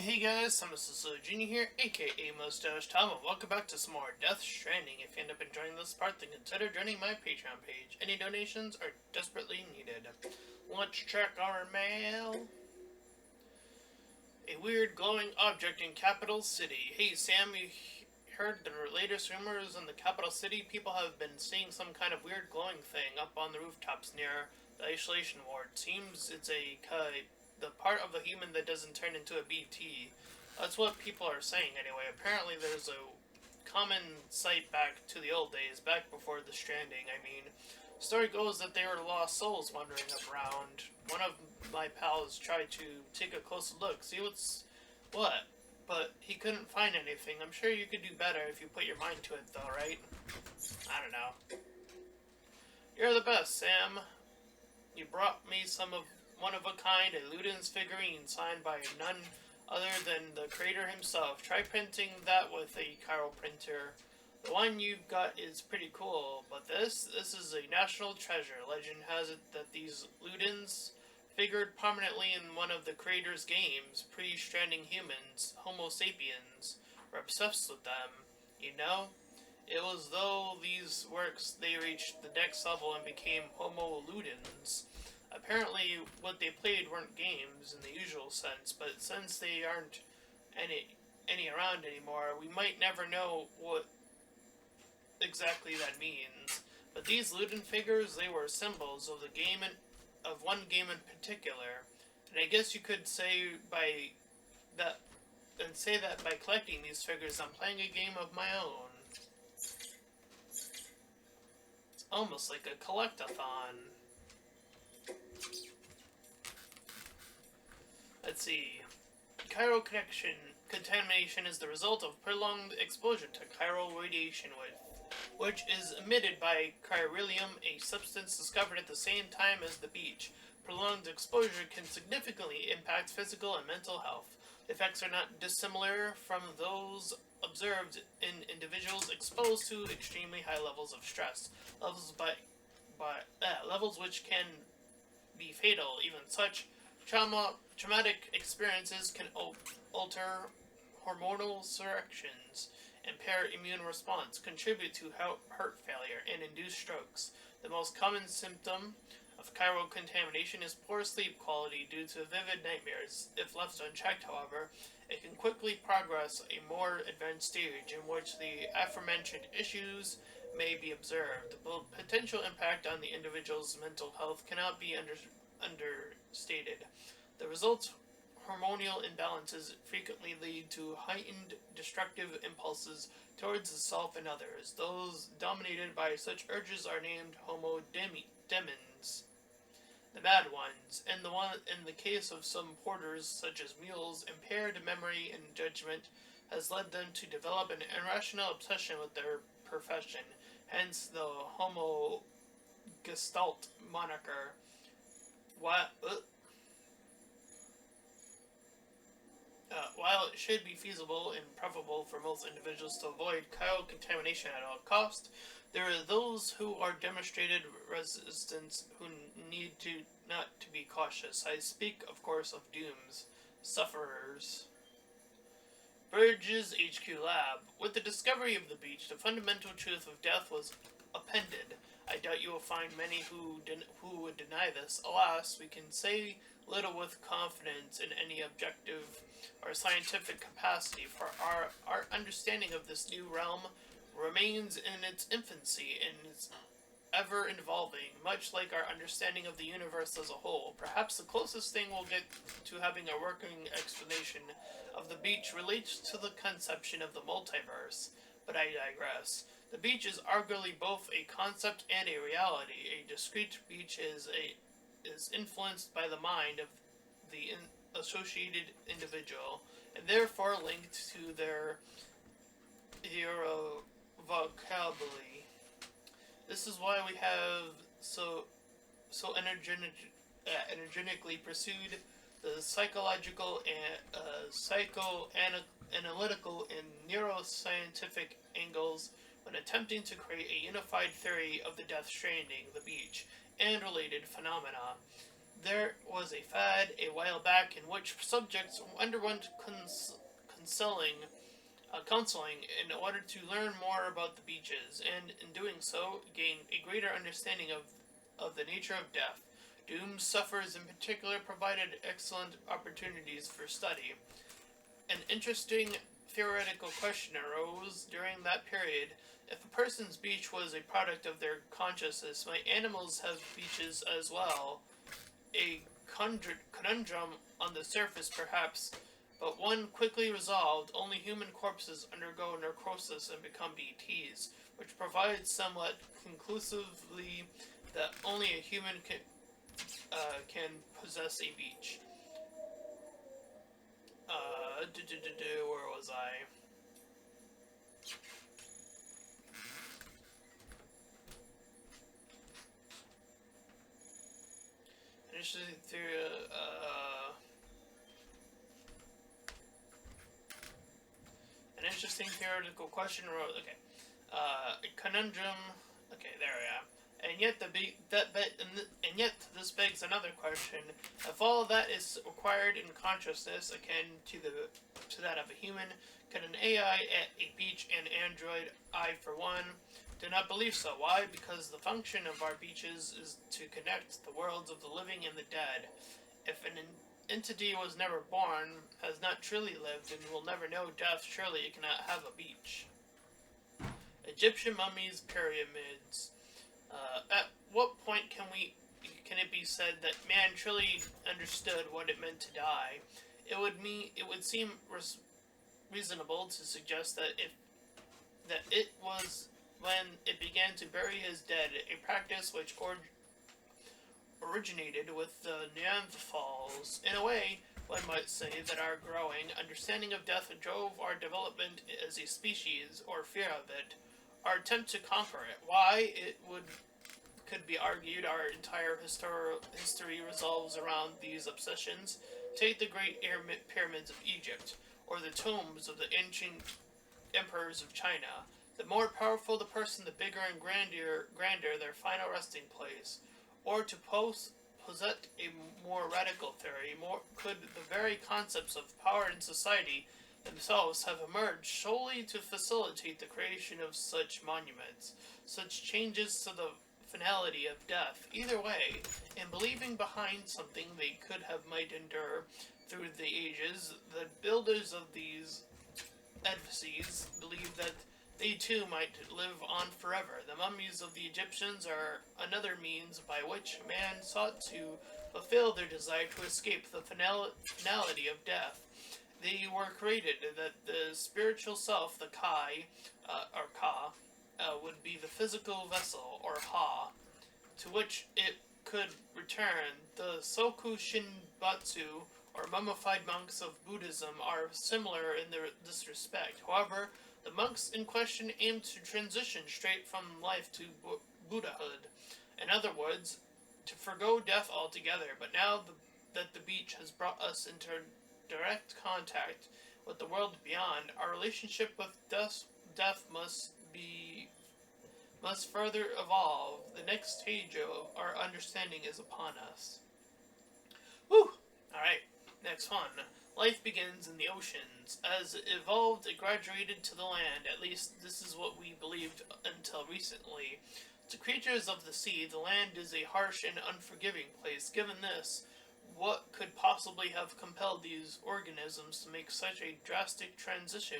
Hey guys, I'm Junior here, aka Mustached, and welcome back to some more Death Stranding. If you end up enjoying this part, then consider joining my Patreon page. Any donations are desperately needed. Let's check our mail. A weird glowing object in Capital City. Hey Sam, you heard the latest rumors in the Capital City? People have been seeing some kind of weird glowing thing up on the rooftops near the isolation ward. Seems it's the part of the human that doesn't turn into a BT. That's what people are saying anyway. Apparently there's a common sight back to the old days, back before the Stranding. Story goes that they were lost souls wandering around. One of my pals tried to take a closer look, see what, but he couldn't find anything. I'm sure you could do better if you put your mind to it though, right? I don't know. You're the best, Sam. You brought me some of one of a kind, a Ludens figurine signed by none other than the creator himself. Try printing that with a chiral printer. The one you've got is pretty cool, but this is a national treasure. Legend has it that these Ludens figured prominently in one of the creator's games. Pre-Stranding humans, Homo sapiens, were obsessed with them. You know? It was though these works they reached the next level and became Homo Ludens. Apparently, what they played weren't games in the usual sense, but since they aren't any around anymore, we might never know what exactly that means. But these Luden figures, they were symbols of of one game in particular, and I guess you could say that by collecting these figures, I'm playing a game of my own. It's almost like a collectathon. Let's see. Chiral contamination is the result of prolonged exposure to chiral radiation, which is emitted by chiralium, a substance discovered at the same time as the beach. Prolonged exposure can significantly impact physical and mental health. The effects are not dissimilar from those observed in individuals exposed to extremely high levels of stress, levels which can be fatal. Even such traumatic experiences can alter hormonal corrections, impair immune response, contribute to heart failure, and induce strokes. The most common symptom of chiral contamination is poor sleep quality due to vivid nightmares. If left unchecked, however, it can quickly progress a more advanced stage in which the aforementioned issues may be observed. The potential impact on the individual's mental health cannot be understated. The results hormonal imbalances frequently lead to heightened destructive impulses towards the self and others. Those dominated by such urges are named homo demens, the mad ones. In the case of some porters, such as mules, impaired memory and judgment has led them to develop an irrational obsession with their profession. Hence the homo gestalt moniker. While it should be feasible and preferable for most individuals to avoid chiral contamination at all costs, there are those who are demonstrated resistance who need not to be cautious. I speak, of course, of dooms, sufferers. Burge's HQ Lab. With the discovery of the beach, the fundamental truth of death was appended. I doubt you will find many who would deny this. Alas, we can say little with confidence in any objective or scientific capacity, for our understanding of this new realm remains in its infancy and is ever evolving, much like our understanding of the universe as a whole. Perhaps the closest thing we'll get to having a working explanation of the beach relates to the conception of the multiverse, but I digress. The beach is arguably both a concept and a reality. A discrete beach is influenced by the mind of the associated individual, and therefore linked to their vocabulary. This is why we have so energetically pursued the psychological and psychoanalytical and neuroscientific angles when attempting to create a unified theory of the Death Stranding, the beach, and related phenomena. There was a fad a while back in which subjects underwent counseling in order to learn more about the beaches, and in doing so, gain a greater understanding of the nature of death. Doomed sufferers in particular provided excellent opportunities for study. An interesting theoretical question arose during that period. If a person's beach was a product of their consciousness, might animals have beaches as well? A conundrum on the surface, perhaps, but one quickly resolved. Only human corpses undergo necrosis and become BTs, which provides somewhat conclusively that only a human can possess a beach. Where was I? Initially, an interesting theoretical question arose. Okay, a conundrum. Okay, there we are. And yet this begs another question: if all that is required in consciousness, akin to that of a human, can an AI at a beach and android? I, for one, do not believe so. Why? Because the function of our beaches is to connect the worlds of the living and the dead. If an entity was never born, has not truly lived, and will never know death, surely it cannot have a beach. Egyptian mummies, pyramids. At what point can it be said that man truly understood what it meant to die? It would seem reasonable to suggest that it was when it began to bury his dead, a practice which originated with the Neanderthals. In a way, one might say that our growing understanding of death drove our development as a species, or fear of it, our attempt to conquer it. Why, could be argued, our entire history revolves around these obsessions. Take the great pyramids of Egypt, or the tombs of the ancient emperors of China. The more powerful the person, the bigger and grander their final resting place. Or to posit a more radical theory, could the very concepts of power in society themselves have emerged solely to facilitate the creation of such monuments, such changes to the finality of death? Either way, in believing behind something they might endure through the ages, the builders of these edifices believed that they too might live on forever. The mummies of the Egyptians are another means by which man sought to fulfill their desire to escape the finality of death. They were created that the spiritual self, the Kai, or Ka, would be the physical vessel, or Ha, to which it could return. The Soku Shinbatsu, or mummified monks of Buddhism, are similar in this respect. However, the monks in question aim to transition straight from life to Buddhahood. In other words, to forgo death altogether. But now that the beach has brought us into direct contact with the world beyond, our relationship with death must further evolve. The next stage of our understanding is upon us. Whew! Alright, next one. Life begins in the oceans. As it evolved, it graduated to the land. At least this is what we believed until recently. To creatures of the sea, the land is a harsh and unforgiving place. Given this, what could possibly have compelled these organisms to make such a drastic transition?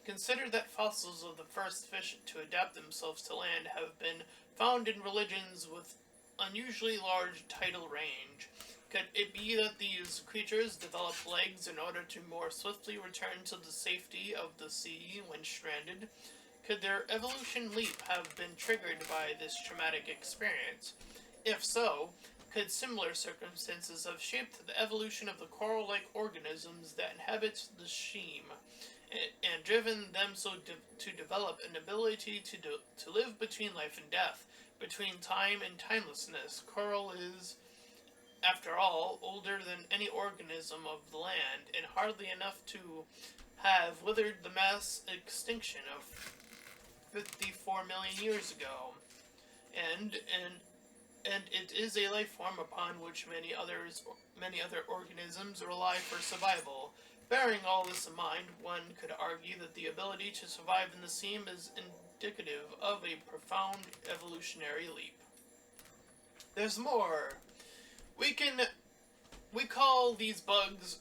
Consider that fossils of the first fish to adapt themselves to land have been found in religions with unusually large tidal range. Could it be that these creatures developed legs in order to more swiftly return to the safety of the sea when stranded? Could their evolution leap have been triggered by this traumatic experience? If so, could similar circumstances have shaped the evolution of the coral-like organisms that inhabit the stream, and driven them to develop an ability to live between life and death, between time and timelessness? Coral is, after all, older than any organism of the land, and hardly enough to have withered the mass extinction of 54 million years ago. And and it is a life form upon which many other organisms rely for survival. Bearing all this in mind, one could argue that the ability to survive in the seam is indicative of a profound evolutionary leap. There's more. We can we call these bugs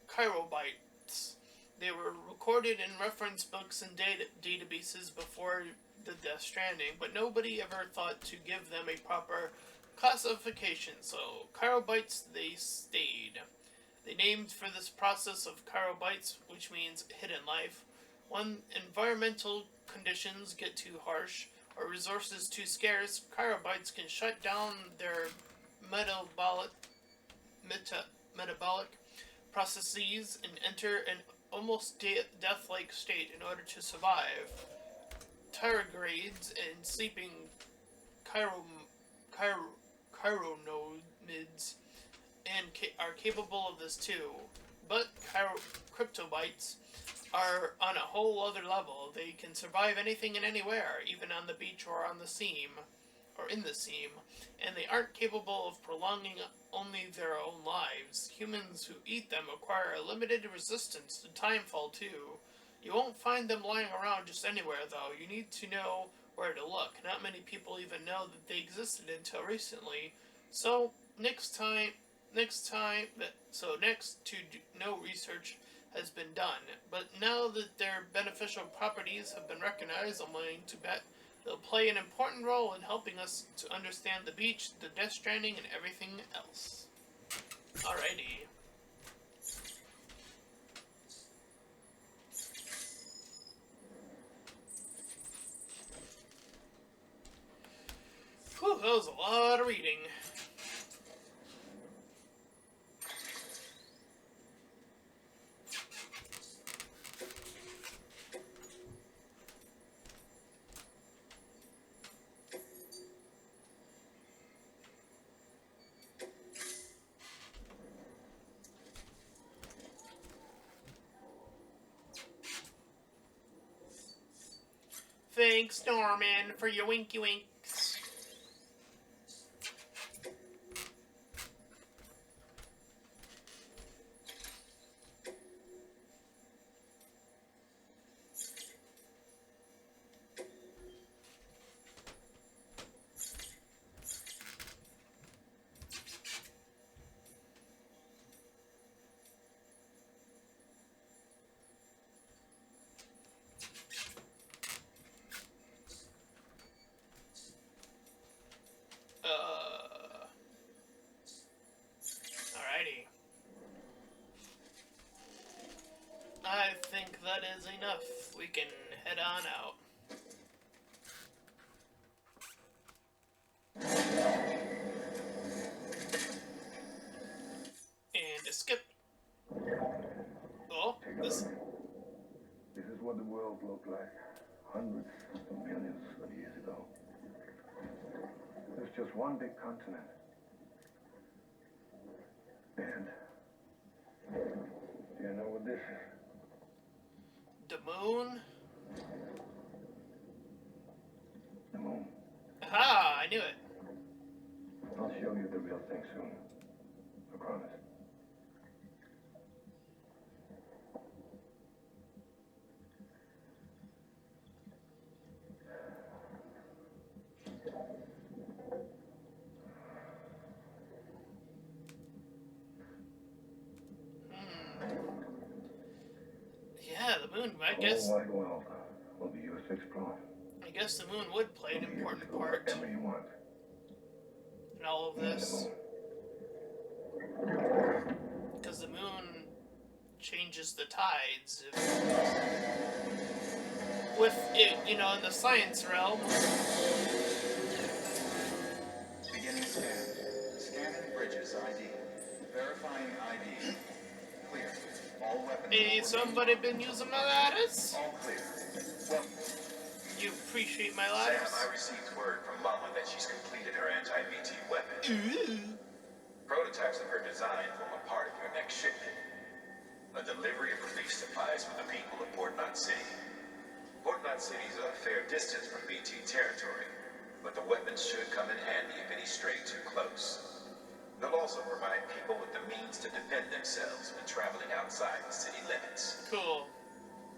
chirobites. They were recorded in reference books and databases before the Death Stranding, but nobody ever thought to give them a proper classification, so chirobites they stayed. They named for this process of chirobites, which means hidden life. When environmental conditions get too harsh or resources too scarce, chirobites can shut down their metabolic metabolic processes and enter an almost death-like state in order to survive. Tardigrades and sleeping chironomids are capable of this too, but cryptobites are on a whole other level. They can survive anything and anywhere, even on the beach or on the seam, or in the seam, and they aren't capable of prolonging only their own lives. Humans who eat them acquire a limited resistance to timefall too. You won't find them lying around just anywhere, though. You need to know where to look. Not many people even know that they existed until recently. So next to no research has been done. But now that their beneficial properties have been recognized, I'm willing to bet they'll play an important role in helping us to understand the beach, the Death Stranding, and everything else. Alrighty. Whew, that was a lot of reading. Thanks, Norman, for your winky winks. Alrighty. I think that is enough. We can head on out. And escape. Oh, this. This is what the world looked like hundreds of millions of years ago. There's just one big continent. And do you know what this is? The moon? The moon. Aha, I knew it. I'll show you the real thing soon. I promise. Yeah, the moon, I guess. The whole wide world will be yours to explore. I guess the moon would play an important part Whatever you want. in all of The this. moon. Because the moon changes the tides. With it, you know, in the science realm. Beginning scan. Scanning bridges ID. Verifying ID. Clear. All weapons. Hey, somebody been using my ladders? All clear. Well, You appreciate my Sam, ladders? I received word from Mama that she's completed her anti-BT weapon. Ooh. Prototypes of her design form a part of your next shipment. A delivery of relief supplies for the people of Port Knot City. Port Knot City is a fair distance from BT territory. but the weapons should come in handy if any stray too close. They'll also provide people with the means to defend themselves when traveling outside the city limits. Cool.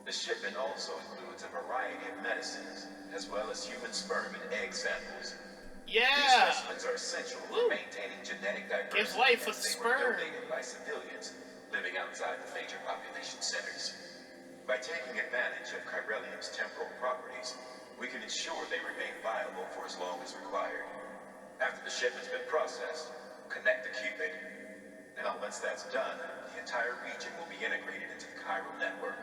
The shipment also includes a variety of medicines, as well as human sperm and egg samples. These Yeah! specimens are essential for maintaining genetic diversity Gives life with as they were sperm. donated by civilians living outside the major population centers. By taking advantage of chiralium's temporal properties, we can ensure they remain viable for as long as required. After the shipment's been processed, connect the Cupid. Now, once that's done, the entire region will be integrated into the chiral network.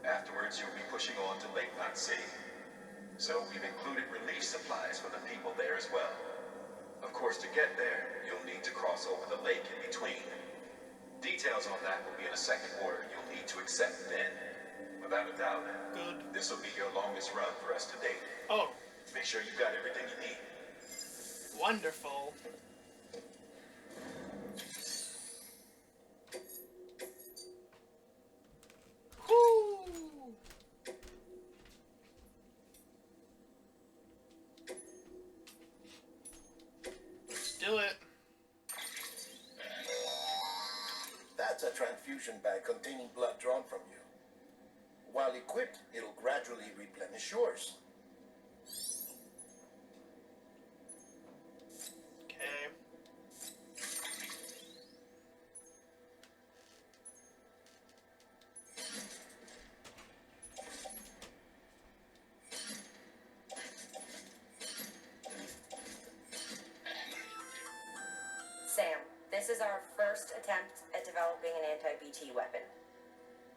Afterwards, you'll be pushing on to Lake Knot City. So we've included relief supplies for the people there as well. Of course, to get there, you'll need to cross over the lake in between. Details on that will be in a second order you'll need to accept then. Without a doubt, Good. this will be your longest run for us to date. Oh, Make sure you've got everything you need. wonderful. Whoo! Let's do it. That's a transfusion bag containing blood drawn from you. While equipped, it'll gradually replenish yours. Okay. Sam, this is our first attempt at developing an anti-BT weapon.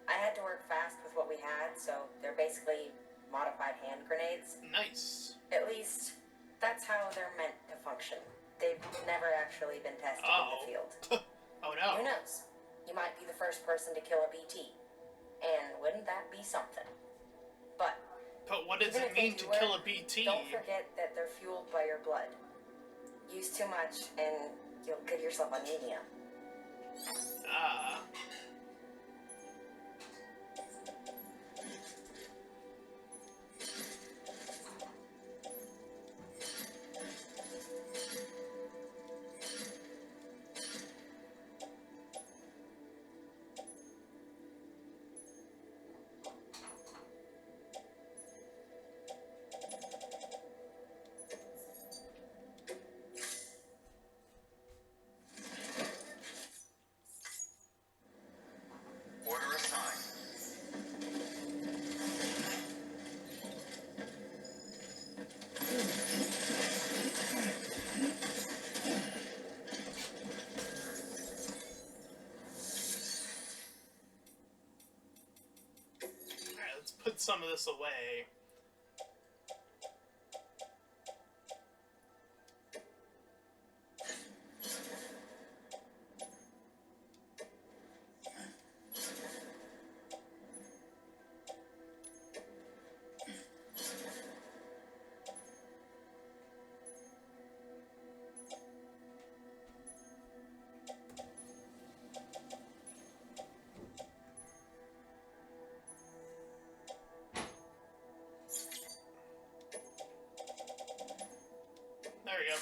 I had to work fast with what we had, so they're basically modified hand grenades. Nice. At least, that's how they're meant to function. They've never actually been tested in the field. Oh Who no. knows? You might be the first person to kill a BT. And wouldn't that be something? But But what does even it if they mean do to work, kill a BT? don't forget that they're fueled by your blood. Use too much and you'll give yourself anemia. Ah. Order assigned. Alright, let's put some of this away. There we go.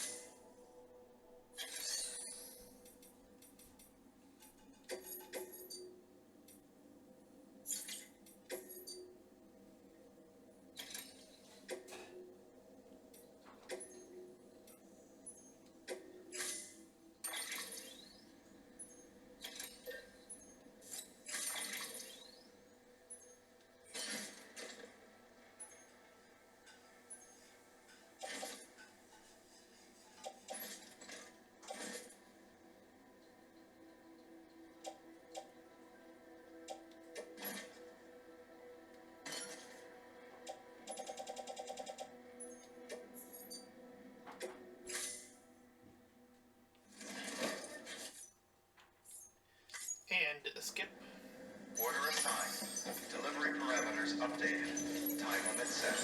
And skip. Order assigned. Delivery parameters updated. Time limit set.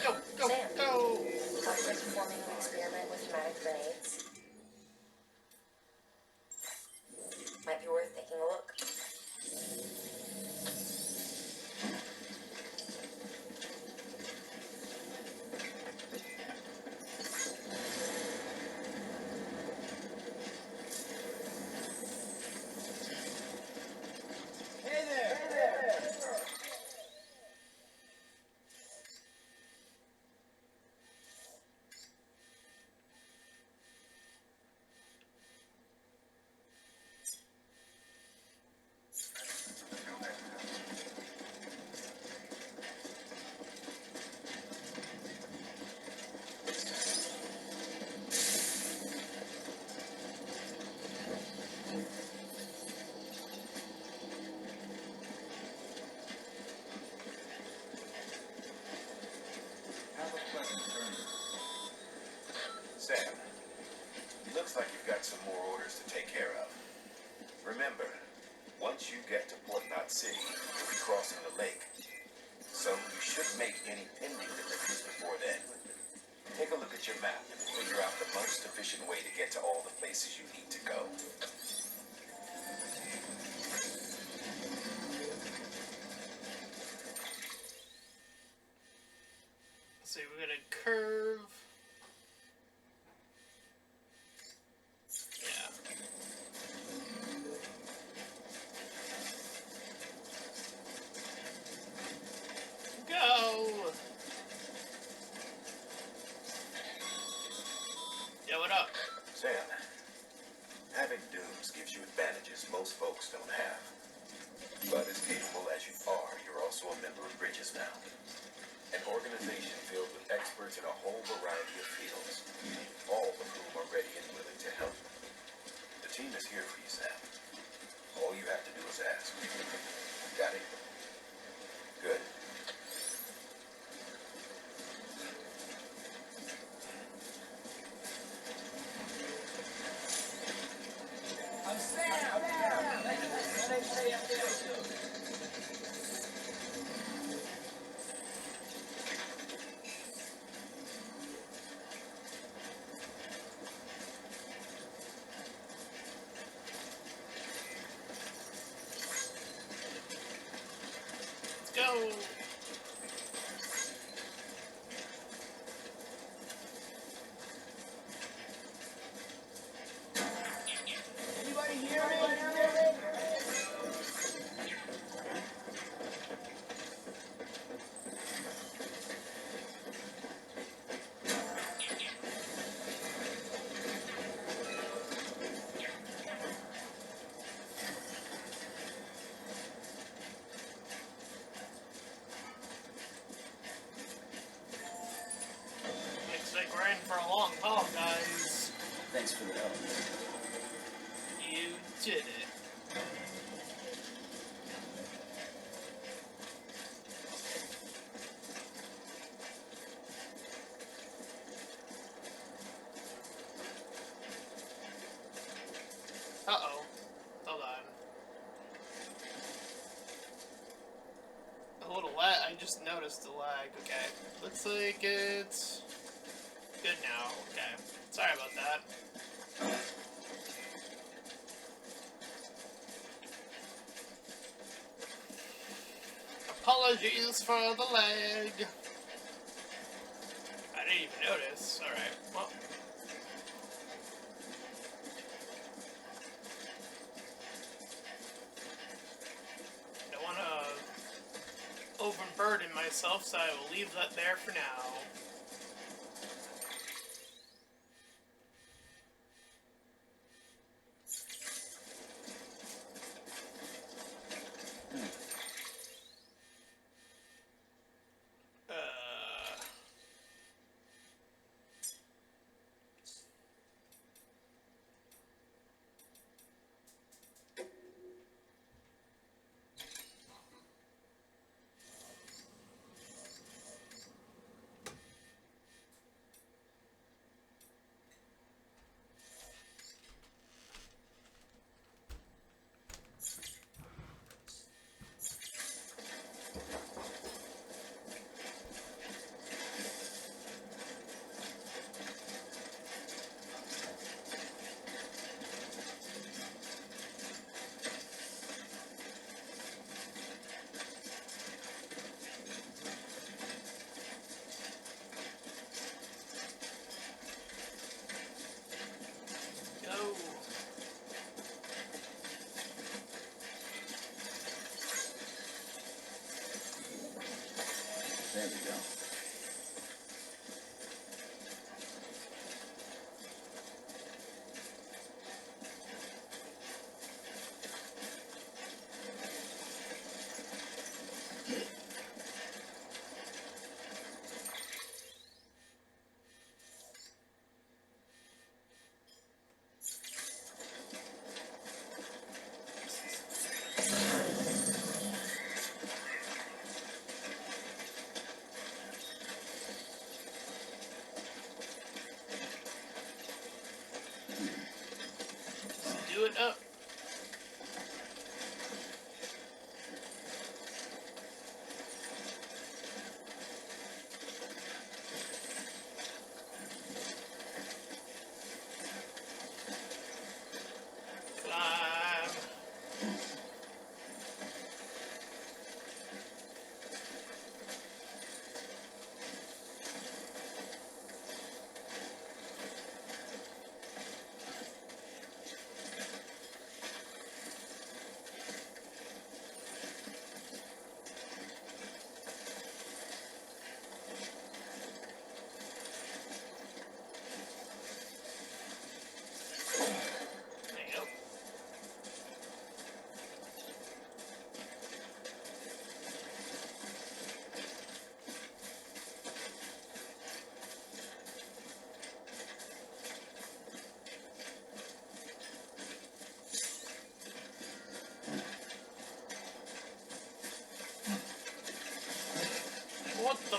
Go, go, Sam. go! After performing an experiment with pneumatic grenades, might be worth taking a look. like you've got some more orders to take care of. Remember, once you get to Port Knot City, you'll be crossing the lake. So you should make any pending deliveries before then. Take a look at your map and figure out the most efficient way to get to all the places you need to go. Let's see, we're gonna curve. Yeah. Go! Yeah, what up? Sam, having dunes gives you advantages most folks don't have. But as capable as you are, you're also a member of Bridges now. An organization filled with experts in a whole variety of fields, all of whom are ready and willing to help. The team is here for you, Sam. All you have to do is ask. Got it? Good. Go! Looks like we're in for a long haul, guys. Thanks for the help. You did it. Uh-oh. Hold on. A little lag. I just noticed the lag. Okay. Looks like it's good now. Okay. Sorry about that. Apologies for the lag. I didn't even notice. Alright. Well. Don't want to overburden myself, so I will leave that there for now. There we go. it up. Climb. There you go. What the?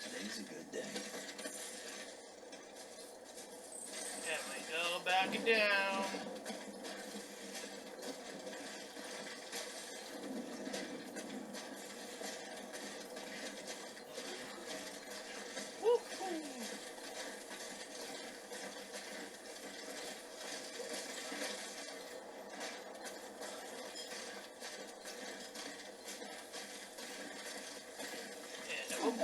Today's a good day. And we go back and down. Woo-hoo. And whoop.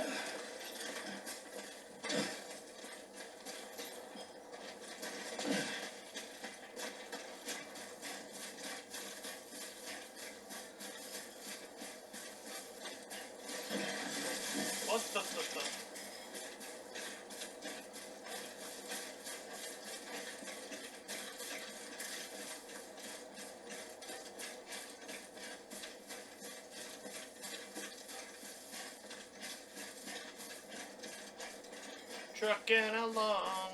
What the? Trucking along.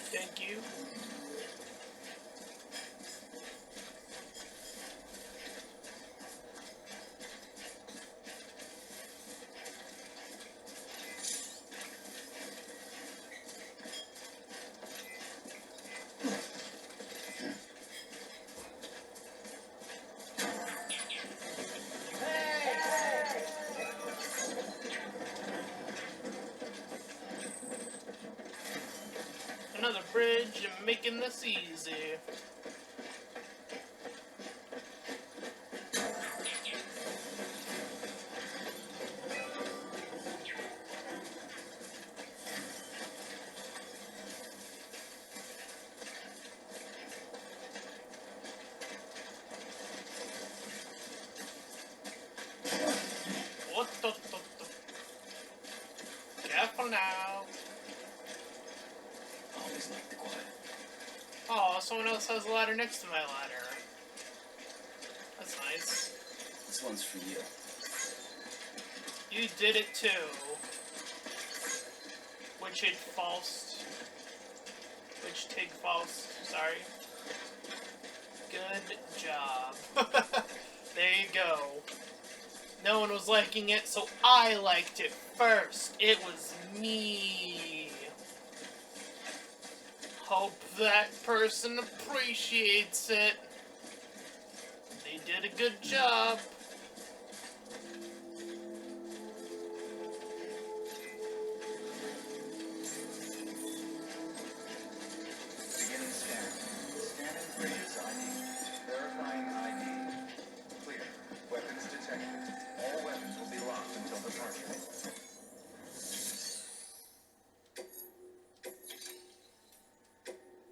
Thank you. Another bridge and making this easy. What the? Careful now. Always like the quiet. Oh, someone else has a ladder next to my ladder. That's nice. This one's for you. You did it too. Witchig Faust. Witch Tig Faust, sorry. Good job. There you go. No one was liking it, so I liked it first. It was me. Hope that person appreciates it. They did a good job. Beginning scan. Scanning Reedus ID. Verifying ID. Clear. Weapons detected. All weapons will be locked until departure.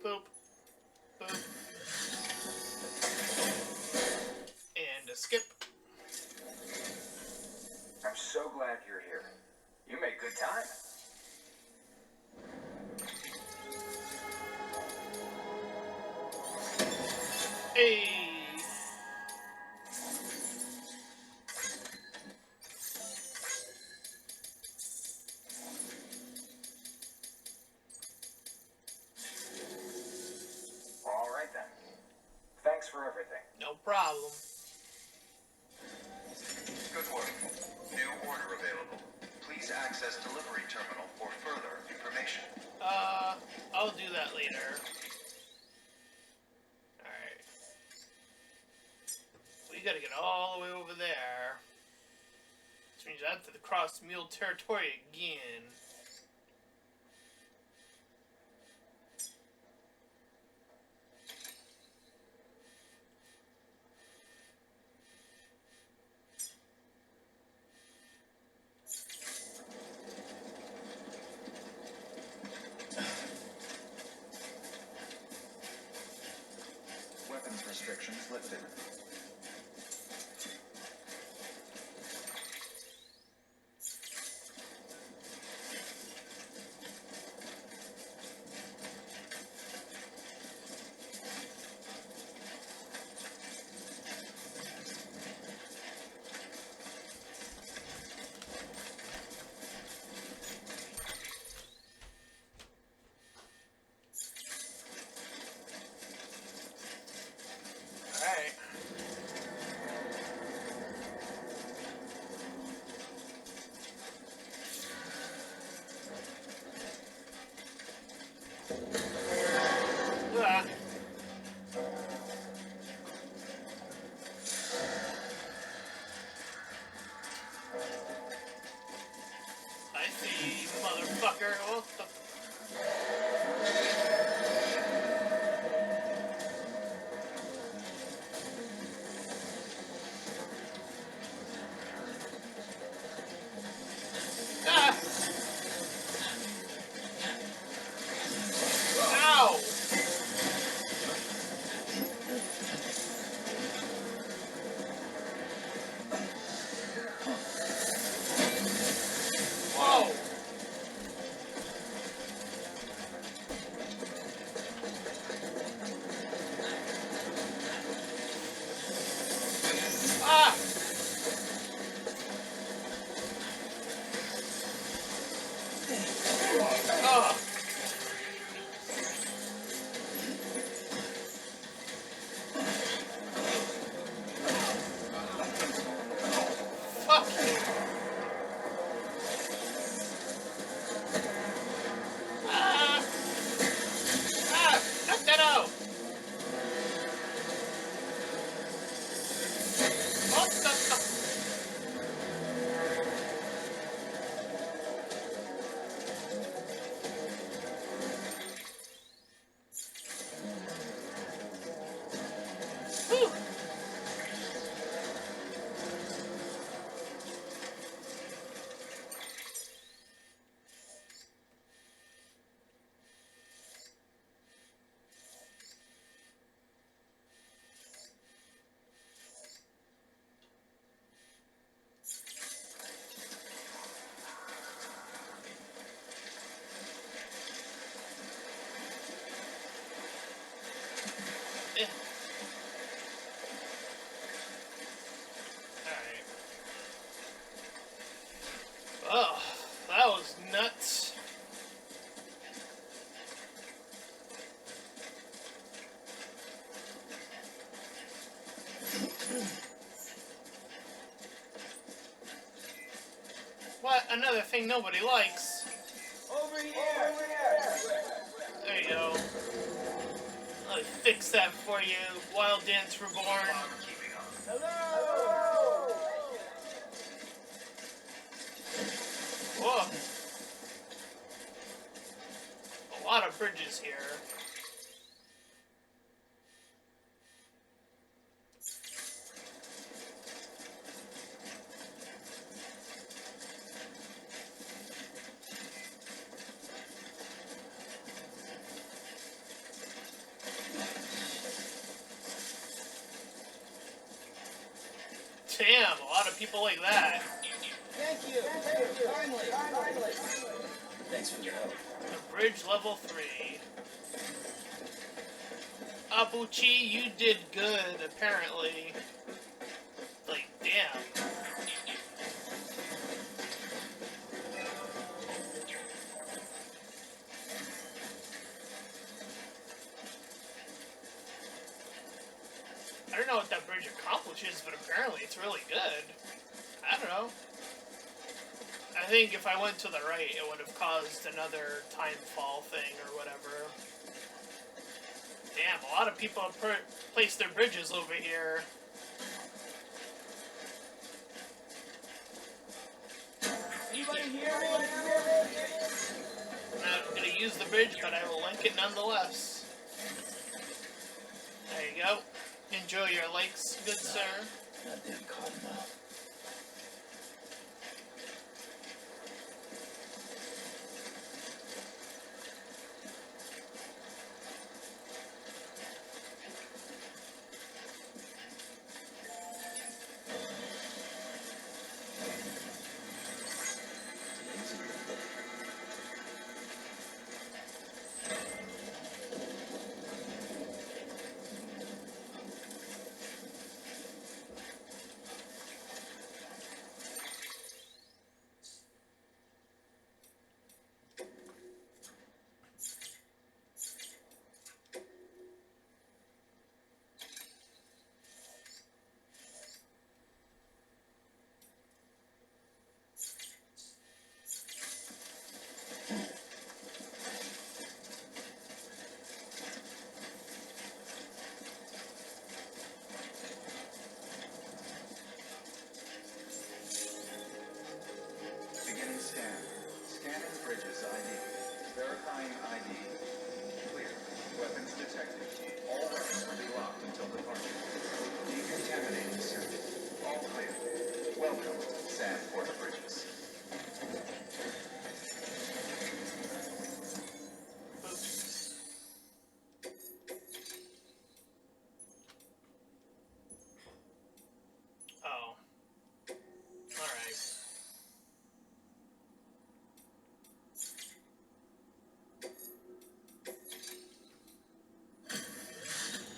Boop. Boop. And a skip. I'm so glad you're here. You made good time. Hey! All right then. Thanks for everything. No problem. Good work. New order available. Please access delivery terminal for further information. I'll do that later. Alright. We gotta get all the way over there. Which means I have to cross mule territory again. Weapons restrictions lifted. Alright. Ah. I see you, motherfucker. What the... Ah! Ow! Whoa! Ah! Oh! Fuck you! Ah! Ah! Knock that out! What the... Whew. Eh. Alright. Oh, that was nuts. What? Another thing nobody likes. Over here! There you go. I'll fix that for you, Wild Dance Reborn. Hello! Whoa. A lot of bridges here. Damn, a lot of people like that. Thank you! Finally! Thanks for the help. The bridge level 3. Abuchi, you did good, apparently. Like, damn. I don't know what that bridge accomplishes, but apparently it's really good. I don't know. I think if I went to the right, it would have caused another time fall thing or whatever. Damn, a lot of people have placed their bridges over here. Anybody here? I'm not gonna use the bridge, but I will link it nonetheless. There you go. Enjoy your likes, good sir. Goddamn Kojima. Beginning scan. Scanning bridges ID. Verifying ID. Clear. Weapons detected. All weapons will be locked until departure. Decontaminating circuit. All clear. Welcome, Sam Porter Bridges. Oops. Oh. Alright.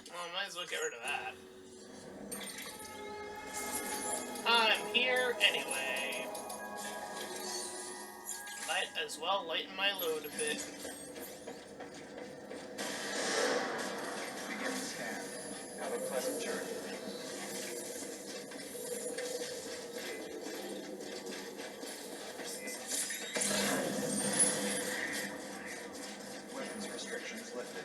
Well, might as well get rid of that. I'm here anyway. Might as well lighten my load a bit. Beginning scan. Have a pleasant journey. Weapons restrictions lifted.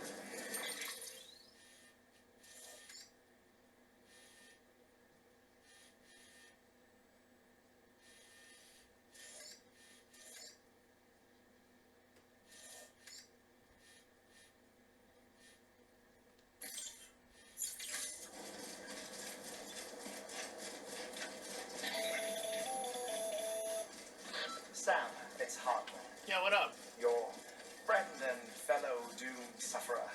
Sam, it's Hartman, Yeah, what up? your friend and fellow doom sufferer.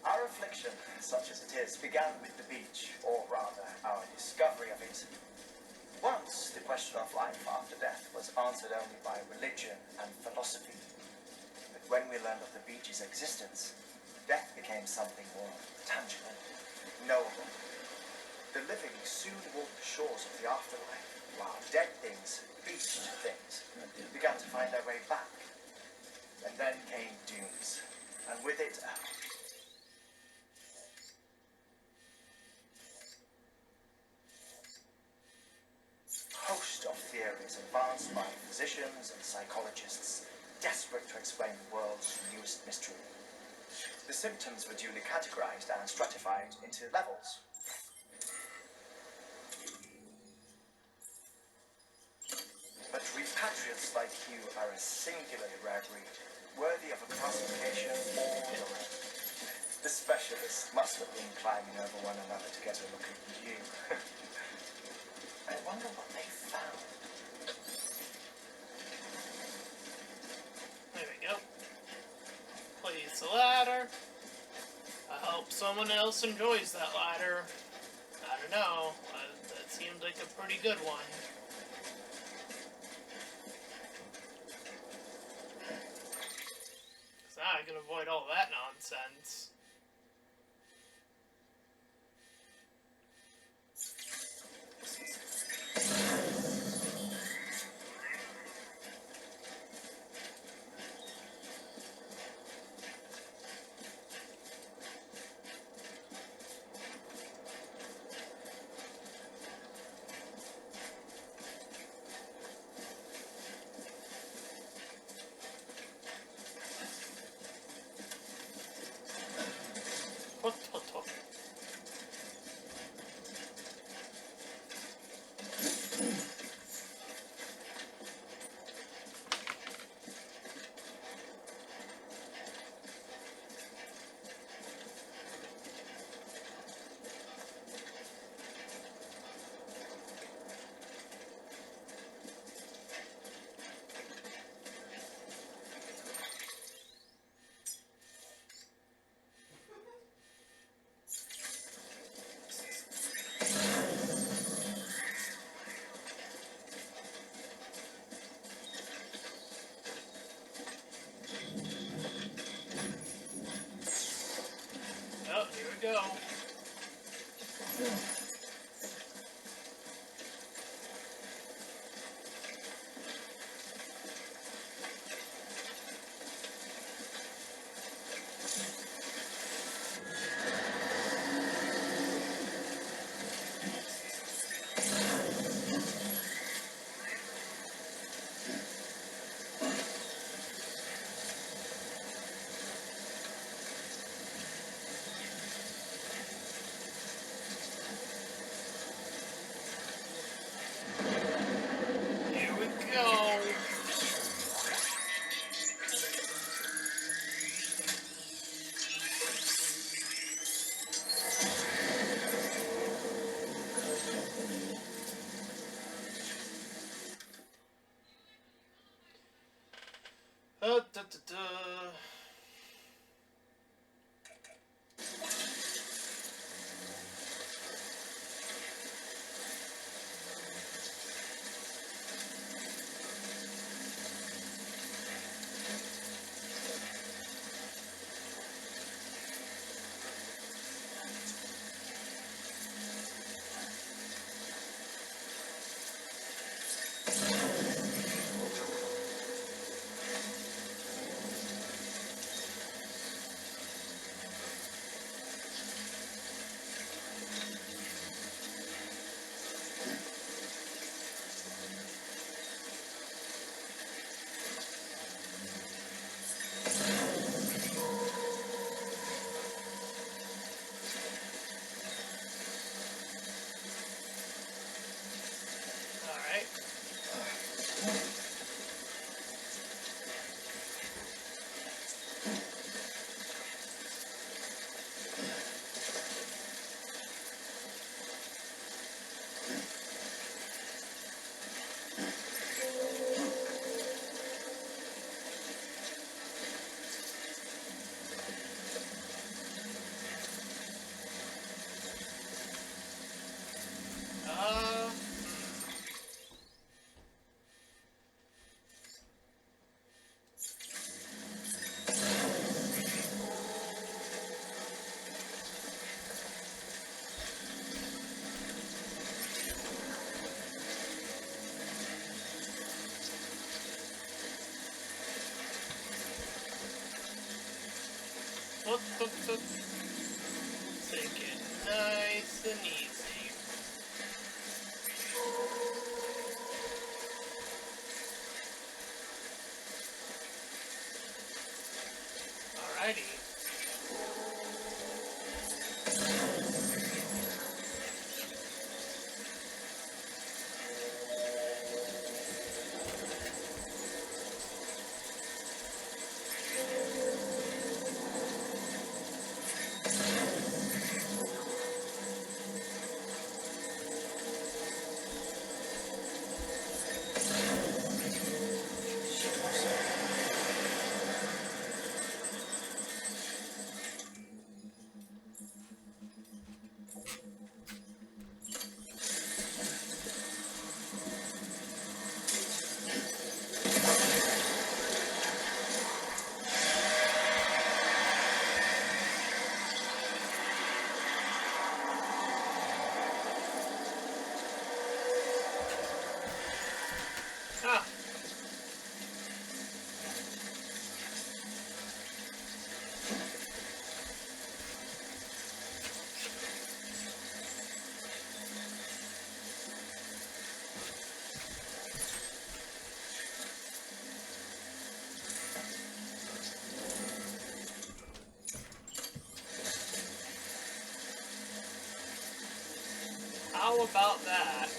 Our affliction, such as it is, began with the beach, or rather, our discovery of it. Once, the question of life after death was answered only by religion and philosophy. But when we learned of the beach's existence, death became something more tangible, knowable. The living soon walked the shores of the afterlife, while dead things, beached things, began to find their way back. And then came dunes, and with it, a host of theories advanced by physicians and psychologists, desperate to explain the world's newest mystery. The symptoms were duly categorized and stratified into levels. But repatriates like you are a singularly rare breed, worthy of a classification all your own. The specialists must have been climbing over one another to get a look at you. I wonder what they found. There we go. Place the ladder. I hope someone else enjoys that ladder. I don't know. That seemed like a pretty good one. I can avoid all that nonsense. Oh, here we go. Here we go. Da, da, da. Alright. Uh, take it nice and easy. Alrighty. know about that.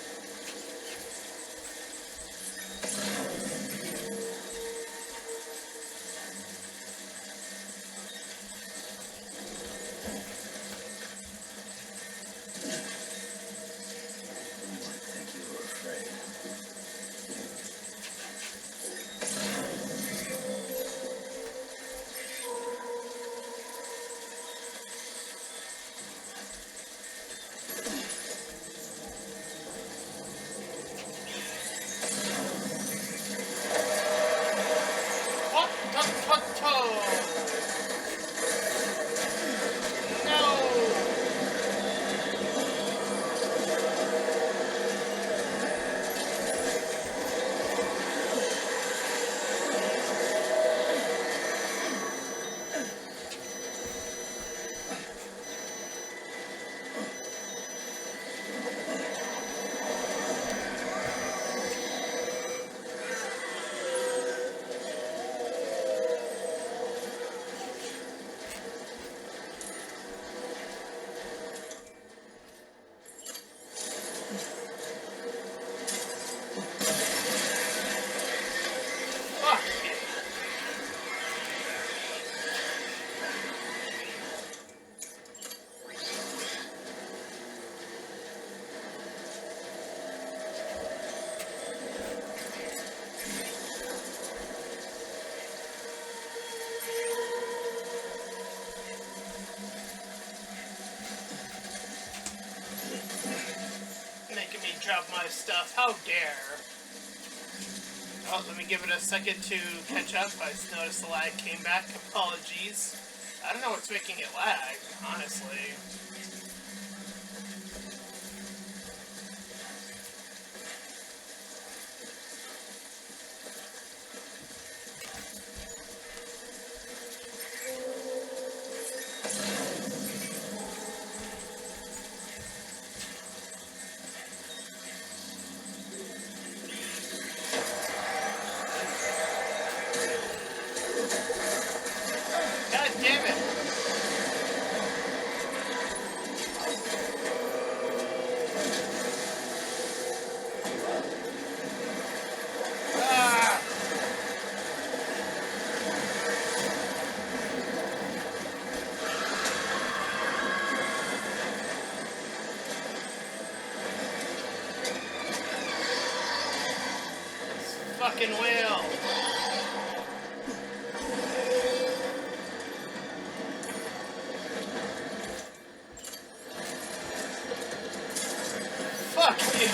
Making me drop my stuff. How dare. Oh, let me give it a second to catch up. I noticed the lag came back. Apologies. I don't know what's making it lag, honestly. God damn it! Ah! This fucking whale! Fuck you!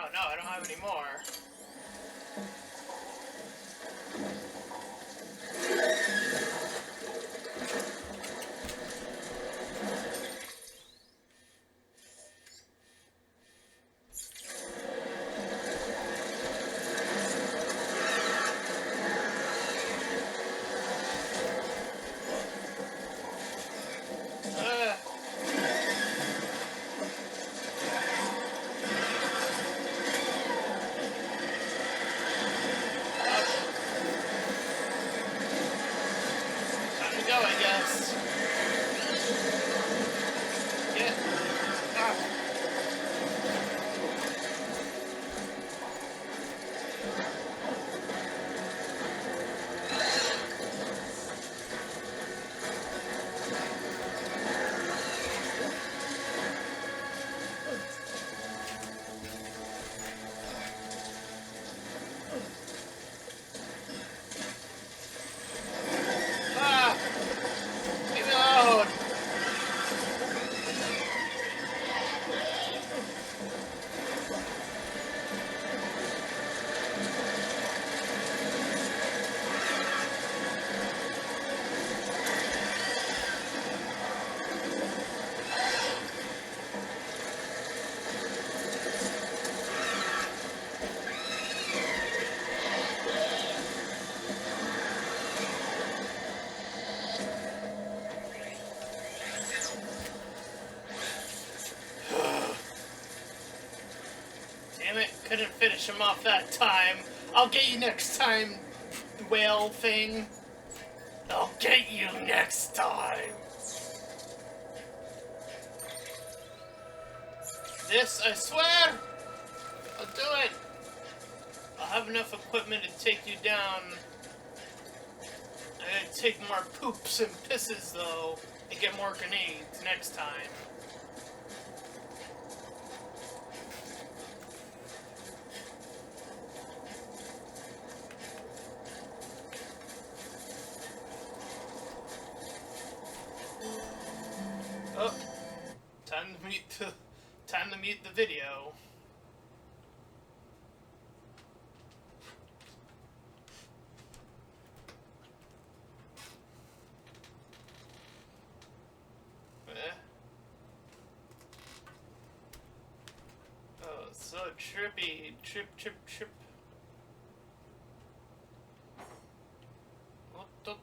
Oh no, I don't have any more. Time to go, I guess. Get. Ah. Ah. Couldn't finish him off that time. I'll get you next time, whale thing. I'll get you next time. This, I swear, I'll do it. I'll have enough equipment to take you down. I gotta take more poops and pisses, though, and get more grenades next time. Oh, time to mute the video. Oh, so trippy. Trip. What the?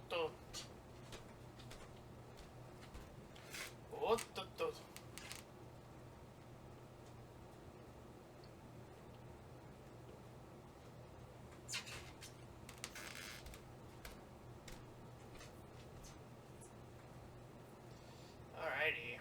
Alrighty.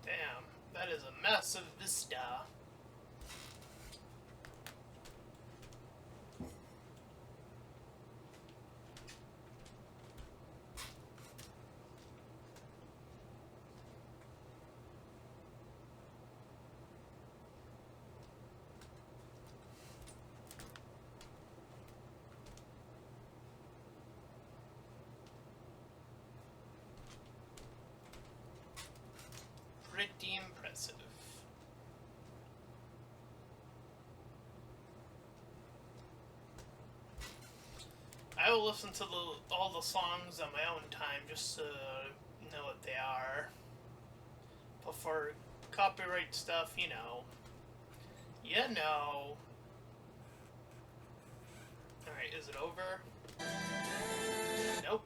Damn, that is a massive vista. Pretty impressive. I will listen to all the songs on my own time just to know what they are. But for copyright stuff, you know. Alright, is it over? Nope.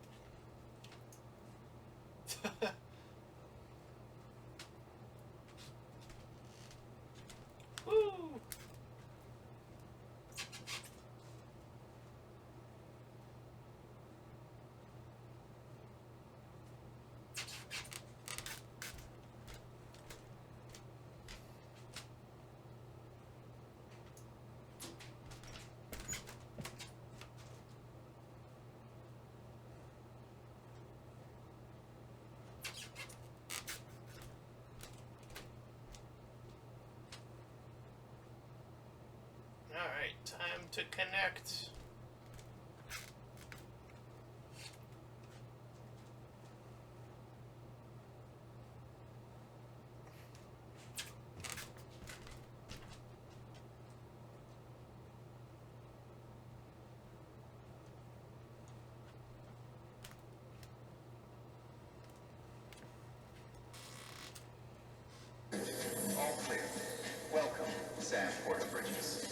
Woo! Alright, time to connect. All clear. Welcome, Sam Porter Bridges.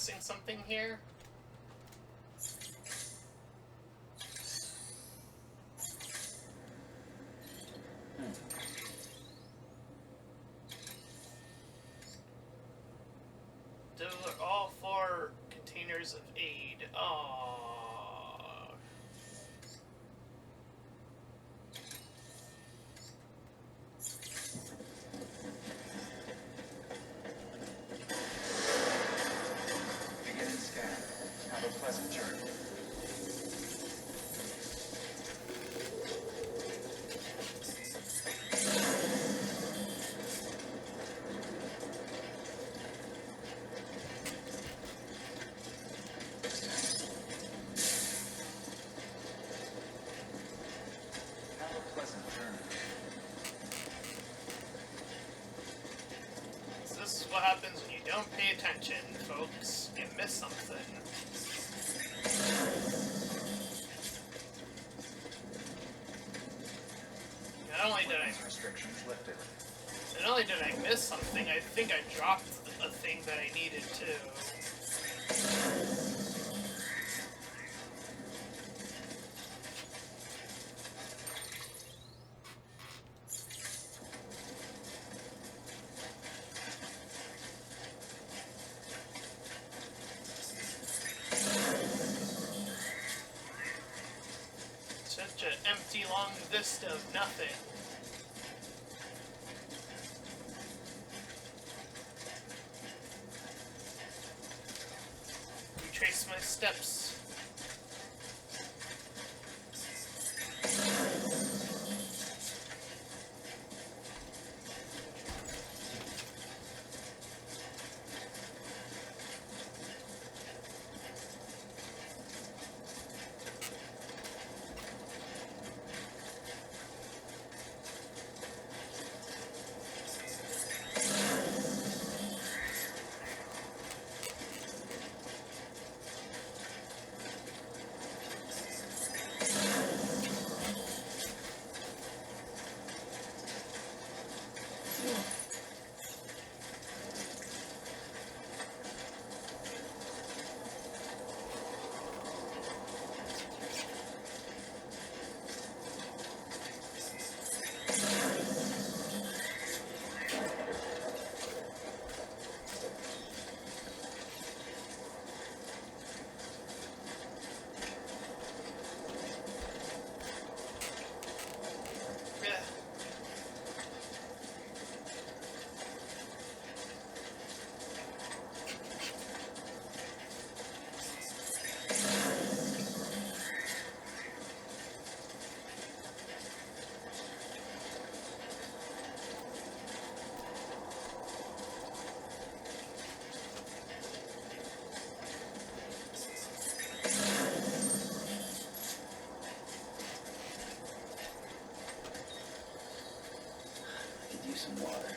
missing something here? Those are all 4 containers of aid. Aww. Beginning scan. Have a pleasant journey. Have a pleasant journey. So this is what happens when you don't pay attention, folks. You miss something. Not only did Weapons restrictions lifted. I miss something, I think I dropped a thing that I needed to. Such an empty, long vista of nothing. Retrace my steps. Some water.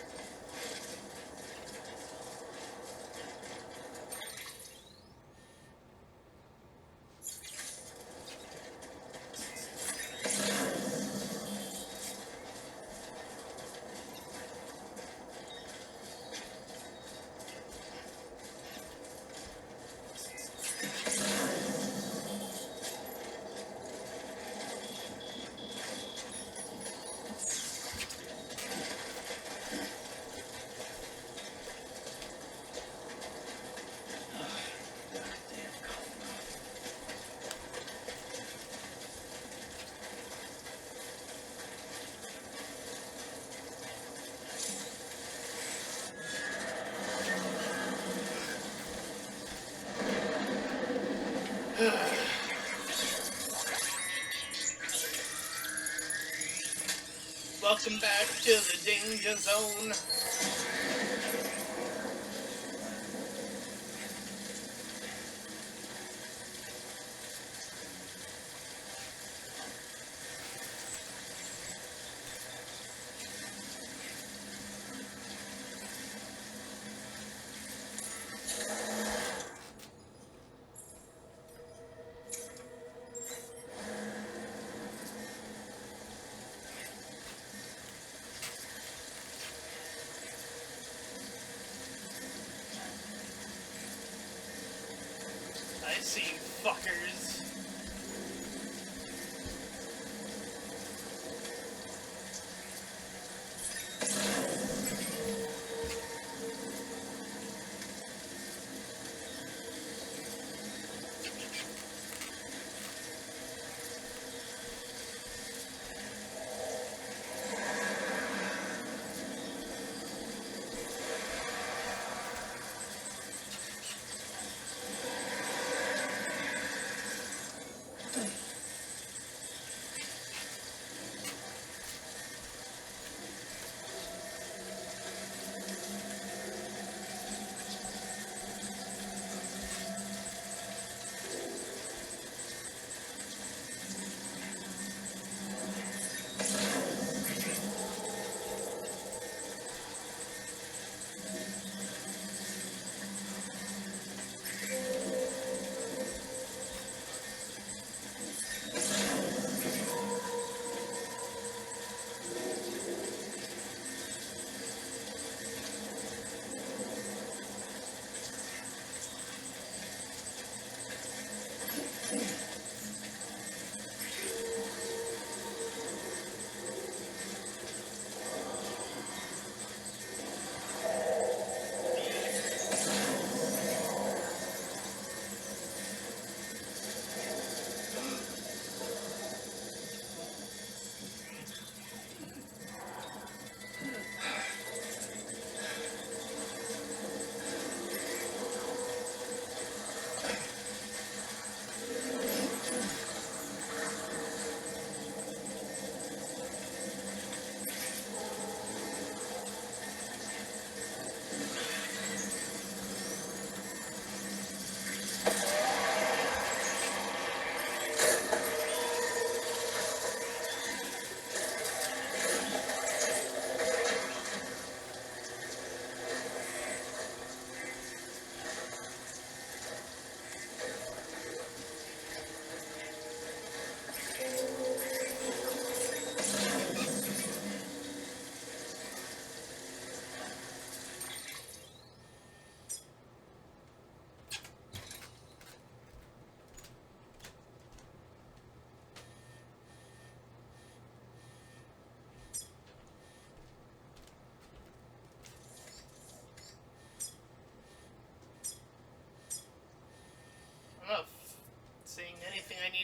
Welcome back to the danger zone.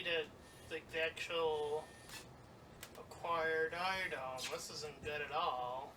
need a, like, the actual acquired item. This isn't good at all.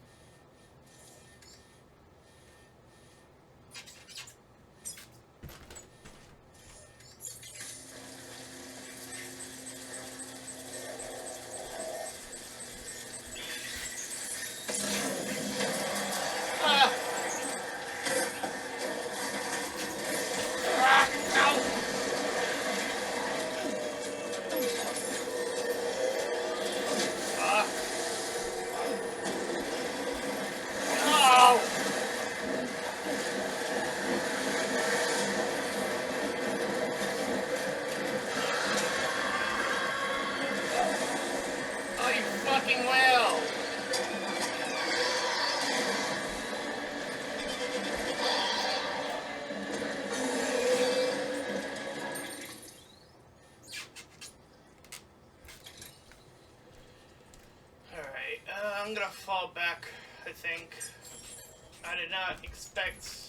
I'm gonna fall back, I think. I did not expect...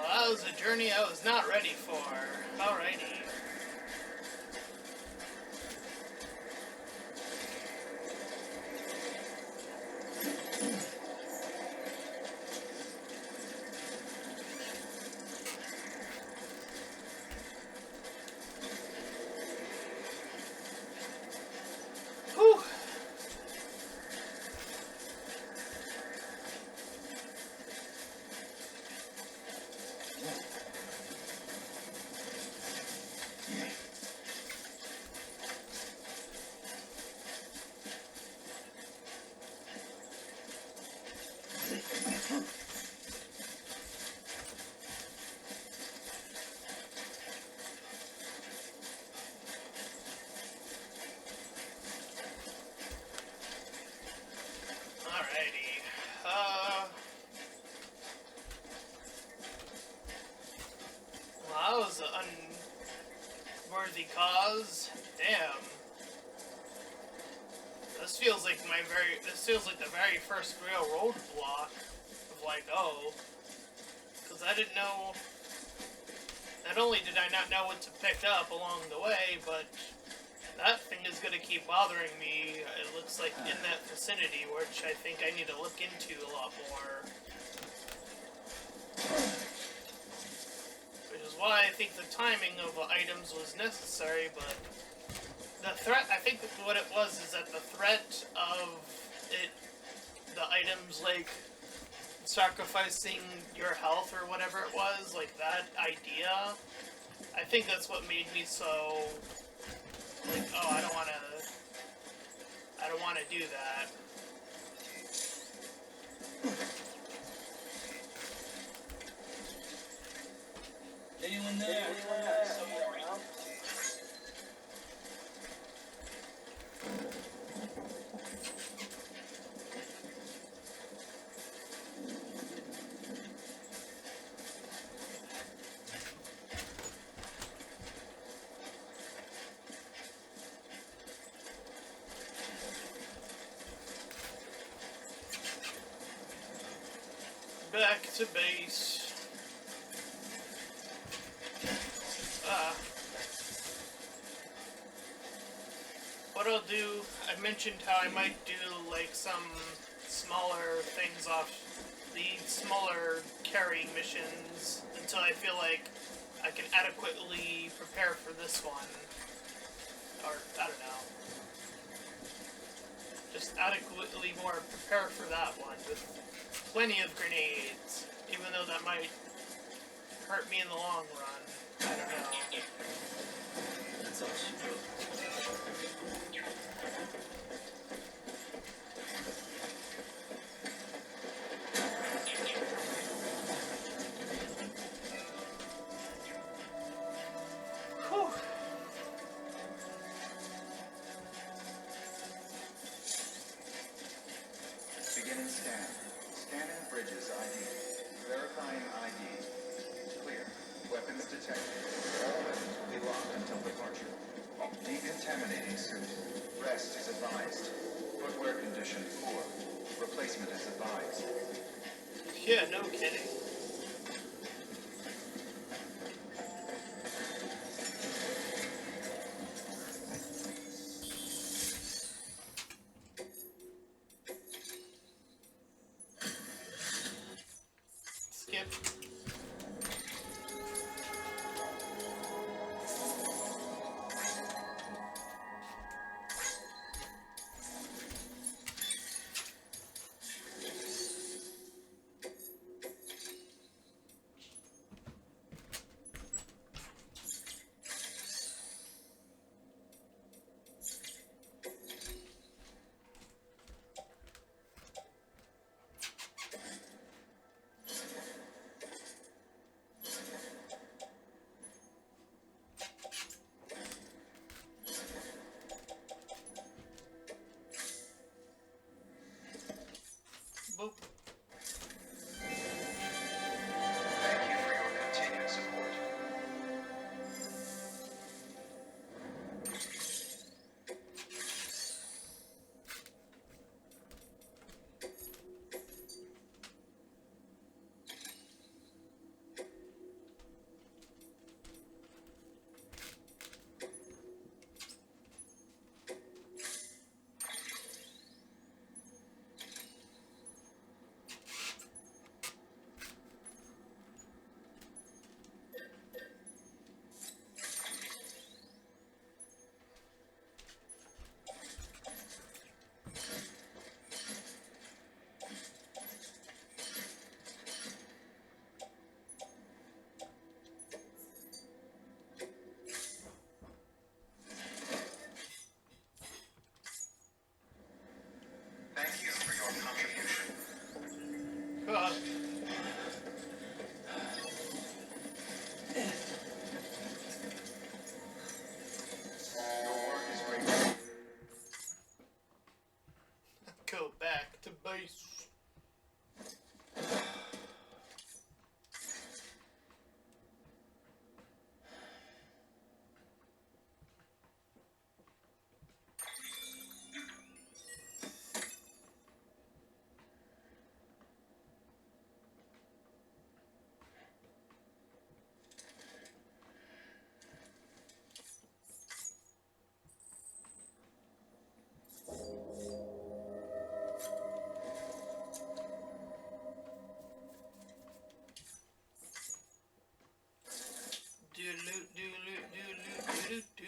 That was a journey I was not ready for. Alrighty. Whew. Alrighty. Well, that was an unworthy cause. Damn. This feels like the very first real roadblock of like, oh. Because I didn't know, not only did I not know what to pick up along the way, but that thing is going to keep bothering me, it looks like, in that vicinity, which I think I need to look into a lot more. Which is why I think the timing of the items was necessary, but the threat, I think what it was is that the threat of it, the items, like, sacrificing your health or whatever it was, like, that idea, I think that's what made me so... like, oh, I don't want to do that. Anyone there? to base. What I'll do, I mentioned how I might do like some smaller things off the smaller carrying missions until I feel like I can adequately prepare for this one. Or, I don't know. Just adequately more prepare for that one with plenty of grenades, even though that might hurt me in the long run. I don't know. That's all she wrote. Whew. Beginning scan. Scanning bridges ID. Verifying ID. Clear. Weapons detected. All weapons will be locked until departure. Decontaminating suit. Rest is advised. Footwear condition poor. Replacement is advised. Yeah, no kidding. Skip. Boop. Thank you for your continued support. Thank you for your contribution. Your work is great. Go back to base. Do.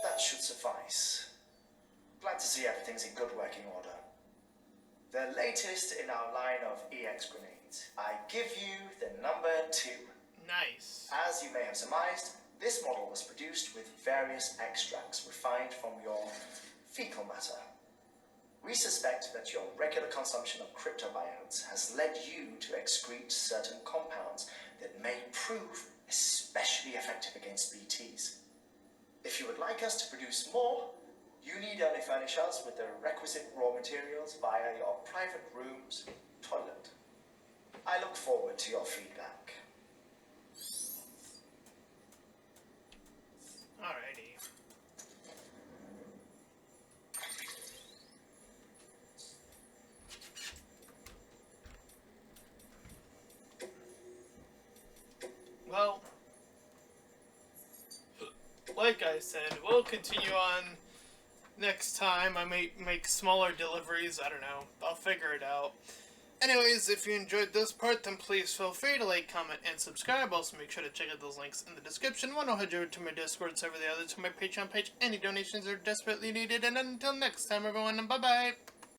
That should suffice. Glad to see everything's in good working order. The latest in our line of EX grenades. I give you the number 2. Nice. As you may have surmised, this model was produced with various extracts refined from your fecal matter. We suspect that your regular consumption of cryptobiotes has led you to excrete certain compounds that may prove especially effective against BTs. If you would like us to produce more, You need only furnish us with the requisite raw materials via your private room's toilet. I look forward to your feedback. Alrighty. Well, like I said, we'll continue on next time. I may make smaller deliveries, I don't know. I'll figure it out. Anyways, if you enjoyed this part, then please feel free to like, comment, and subscribe. Also, make sure to check out those links in the description. One will head over to my Discord server, the other to my Patreon page. Any donations are desperately needed, and until next time, everyone, bye-bye!